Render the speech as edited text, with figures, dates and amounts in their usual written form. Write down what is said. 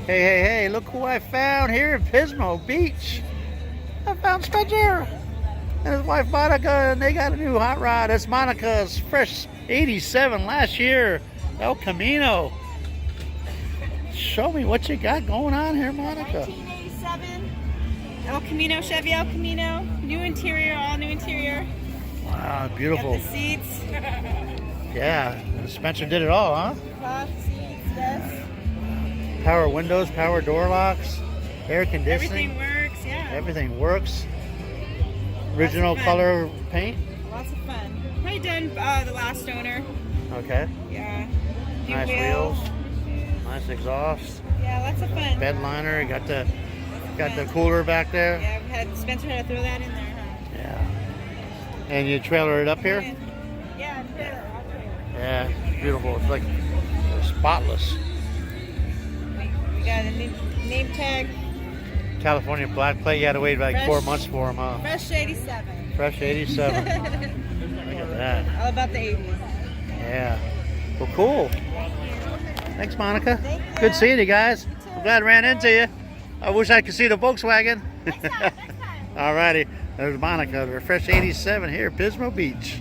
Hey, hey, hey, look who I found here at Pismo Beach. I found Spencer and his wife Monica, and they got a new hot rod. It's Monica's fresh 87 last year, El Camino. Show me what you got going on here, Monica. 1987 El Camino, Chevy El Camino. New interior, all new interior. Wow, beautiful. Got the seats. Yeah, Spencer did it all, huh? Cloth seats, yes. Power windows, power door locks, air conditioning. Everything works, yeah. Everything works. Original color paint. Lots of fun. Probably done the last owner. Okay. Yeah. New Nice wheels. Nice exhaust. Yeah, lots of fun. Bed liner. Got the cooler back there. Yeah, Spencer had to throw that in there, huh? Yeah. And you trailer it up here? Yeah, trailer. Yeah, it's beautiful. It's like spotless. We got a new name tag. California black plate. You had to wait like Fresh. 4 months for them, huh? Fresh 87. Fresh 87. Look at that. All about the 80s. Yeah. Well, cool. Thanks, Monica. Thank you. Good seeing you guys. I'm glad I ran into you. I wish I could see the Volkswagen. Next time. All righty. There's Monica. Their fresh 87 here at Pismo Beach.